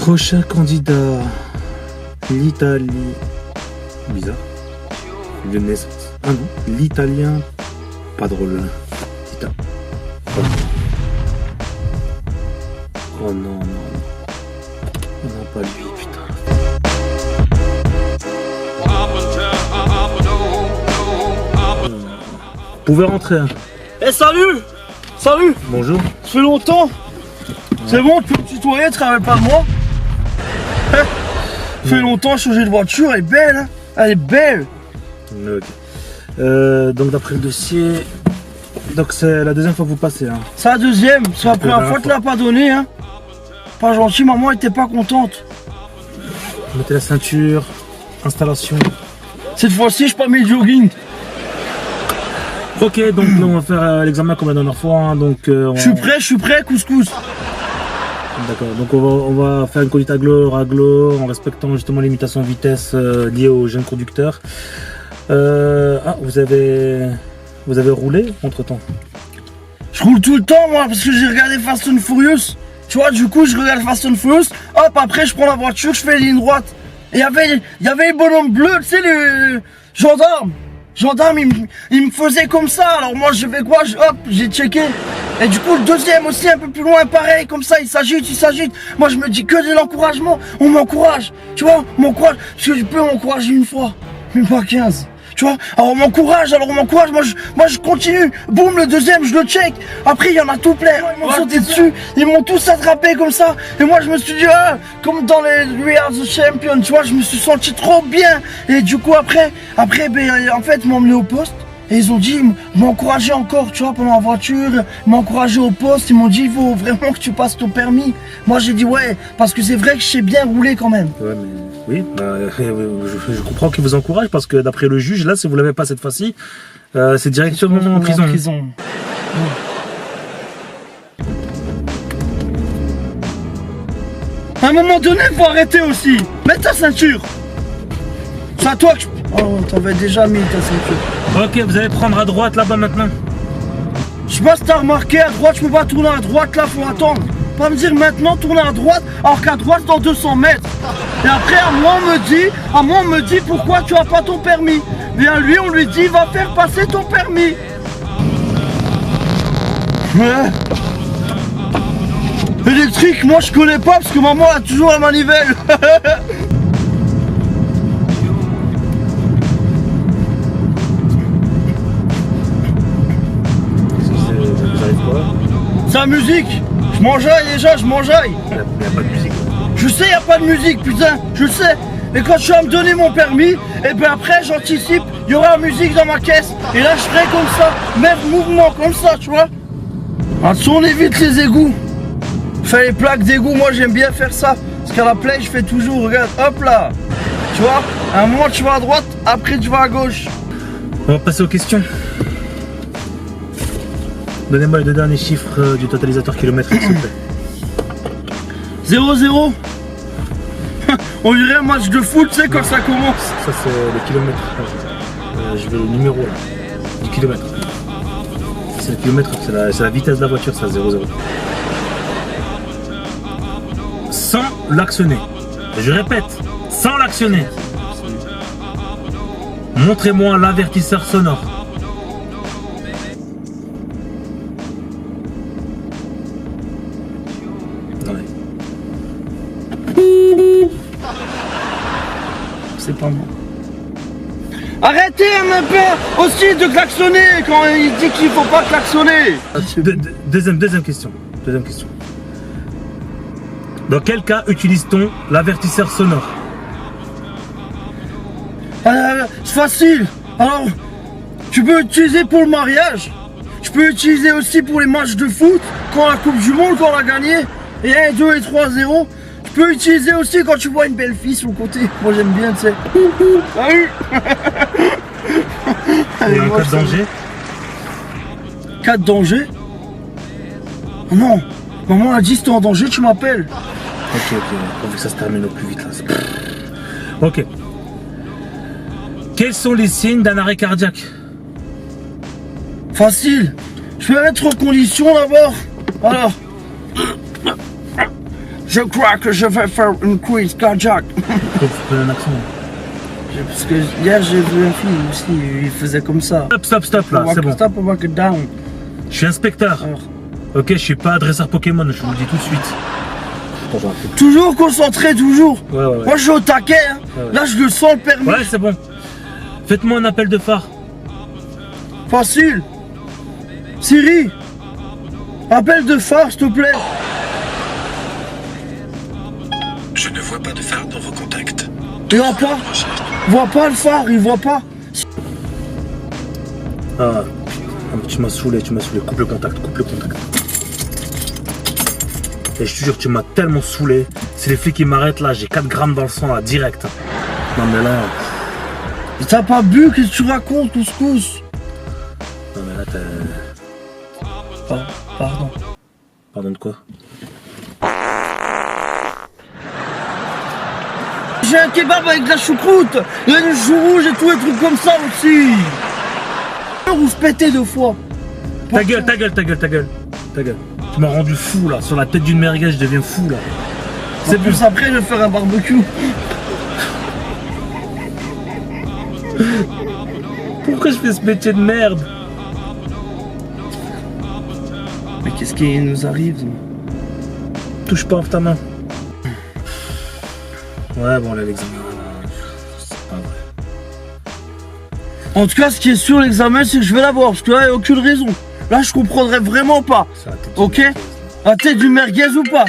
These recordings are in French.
Prochain candidat, l'Italie. Bizarre. De naissance. Ah non, l'italien. Pas drôle. Tita. Oh non, non. Non, pas lui, putain. Vous pouvez rentrer. Hein. Eh salut. Salut. Bonjour. Ça fait longtemps. C'est bon, tu peux me tutoyer, tu te rappelles pas de moi? Ça fait longtemps, changer de voiture, elle est belle, hein. Elle est belle. Ok. Donc d'après le dossier, donc c'est la deuxième fois que vous passez. Hein. C'est la deuxième, c'est la première fois que tu l'as pas donné, hein. Pas gentil, maman était pas contente. Mettez la ceinture, installation. Cette fois-ci, je pas mis le jogging. Ok, donc là on va faire l'examen comme la dernière fois. Hein, donc, Je suis prêt, couscous. D'accord, donc on va faire une conduite aglo en respectant justement les limitations de vitesse liées aux jeunes conducteurs. Ah, vous avez roulé entre temps? Je roule tout le temps, moi, parce que j'ai regardé Fast and Furious. Tu vois, du coup, je regarde Fast and Furious. Hop, après, je prends la voiture, je fais les lignes droites. Et il y avait les bonhommes bleus, tu sais, les gendarmes. Gendarme, il me faisait comme ça. Alors moi, je fais quoi? Hop, j'ai checké. Et du coup, le deuxième aussi, un peu plus loin, pareil, comme ça, il s'agite. Moi, je me dis que de l'encouragement. On m'encourage. Tu vois, on m'encourage. Parce que je peux m'encourager une fois, mais pas 15. Tu vois, alors on m'encourage. Moi, je continue. Boum, le deuxième, je le check. Après, il y en a tout plein. Ils m'ont sauté dessus. Ils m'ont tous attrapé comme ça. Et moi, je me suis dit, ah, comme dans les We Are the Champion, tu vois, je me suis senti trop bien. Et du coup, après, ben, en fait, ils m'ont emmené au poste. Et ils ont dit, ils m'ont encouragé encore, tu vois, pendant la voiture. Ils m'ont encouragé au poste. Ils m'ont dit, il faut vraiment que tu passes ton permis. Moi, j'ai dit, ouais, parce que c'est vrai que je sais bien rouler quand même. Ouais, mais oui, bah, je comprends qu'il vous encourage parce que d'après le juge, là, si vous l'avez pas cette fois-ci, c'est directement en prison. À un moment donné, faut arrêter aussi. Mets ta ceinture. C'est à toi que je... Oh, t'avais déjà mis ta ceinture. Ok, vous allez prendre à droite là-bas maintenant. Je sais pas si t'as remarqué, à droite, je peux pas tourner à droite, là, faut attendre. Pas me dire maintenant tourner à droite, alors qu'à droite, dans 200 mètres. Et après, à moi, on me dit pourquoi tu as pas ton permis. Et à lui, on lui dit, va faire passer ton permis. Ouais. Électrique, moi je connais pas parce que maman a toujours la manivelle. C'est la musique. Je m'enjaille déjà, je m'enjaille. Il n'y a pas de musique. Je sais, il n'y a pas de musique, putain, je sais. Mais quand tu vas me donner mon permis, et ben après j'anticipe, il y aura la musique dans ma caisse. Et là je ferai comme ça, même mouvement comme ça, tu vois. Attention, on évite les égouts. Fais les plaques d'égout, moi j'aime bien faire ça. Parce qu'à la play, je fais toujours, regarde, hop là. Tu vois, à un moment tu vas à droite, après tu vas à gauche. On va passer aux questions. Donnez-moi les deux derniers chiffres du totalisateur kilomètrique, s'il vous plaît. 0-0. On dirait un match de foot, tu sais, quand ça commence. Ça, c'est le kilomètre. Je veux le numéro là, du kilomètre. C'est le kilomètre, c'est la vitesse de la voiture, ça, 0-0. Sans l'actionner. Je répète, sans l'actionner. Montrez-moi l'avertisseur sonore. Ouais. C'est pas moi. Arrêtez, mon père, aussi de klaxonner quand il dit qu'il faut pas klaxonner. Deuxième question. Dans quel cas utilise-t-on l'avertisseur sonore? C'est facile. Alors, tu peux utiliser pour le mariage. Tu peux utiliser aussi pour les matchs de foot, quand la Coupe du Monde, quand on a gagné, et 1, 2 et 3-0. Tu peux utiliser aussi quand tu vois une belle fille sur le côté. Moi j'aime bien, tu sais. Salut. Et en cas de danger? Cas de danger? Oh non, maman a dit si t'es en danger, tu m'appelles. Ok, on veut que ça se termine au plus vite là. Ok. Quels sont les signes d'un arrêt cardiaque? Facile. Je vais mettre en condition d'abord. Alors. Je crois que je vais faire une quiz cardiaque. Faut prendre un accent. Parce que hier j'ai vu un film aussi, il faisait comme ça. Stop, là, c'est bon. Stop, walk it down. Je suis inspecteur. Alors. Ok, je suis pas dresseur Pokémon, je vous le dis tout de suite. Attends, j'ai un truc. Toujours concentré, toujours. Ouais. Moi je suis au taquet, hein. Ouais. Là je le sens le permis. Ouais, c'est bon. Faites-moi un appel de phare. Facile. Siri, appel de phare s'il te plaît. Je ne vois pas de phare dans vos contacts. Il voit pas. Voit pas le phare, il voit pas. Ah, tu m'as saoulé. Coupe le contact. Et je te jure, tu m'as tellement saoulé. Si les flics ils m'arrêtent là, j'ai 4 grammes dans le sang là, direct. Non mais là. T'as pas bu, qu'est-ce que tu racontes, couscous? Non mais là t'as. Pardon. Pardon de quoi? J'ai un kebab avec de la choucroute. Il y a du chou rouge et tout, des trucs comme ça aussi. Rouge pété 2 fois. Ta gueule. Tu m'as rendu fou là. Sur la tête d'une merguez, je deviens fou là. C'est plus après, je vais faire un barbecue. Pourquoi je fais ce métier de merde? Mais qu'est-ce qui nous arrive? Touche pas ta main. Ouais, bon, là, l'examen, c'est pas vrai. En tout cas, ce qui est sûr, l'examen, c'est que je vais l'avoir. Parce que là, il n'y a aucune raison. Là, je comprendrais vraiment pas. C'est la tête Ok? d'une merguez, là. La tête du merguez ou pas?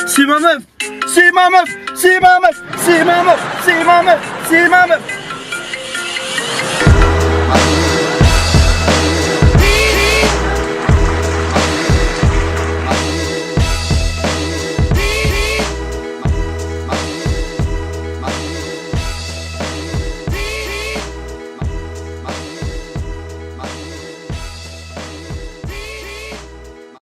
C'est ma meuf! C'est ma meuf! C'est ma meuf! C'est ma meuf! C'est ma meuf! C'est ma meuf!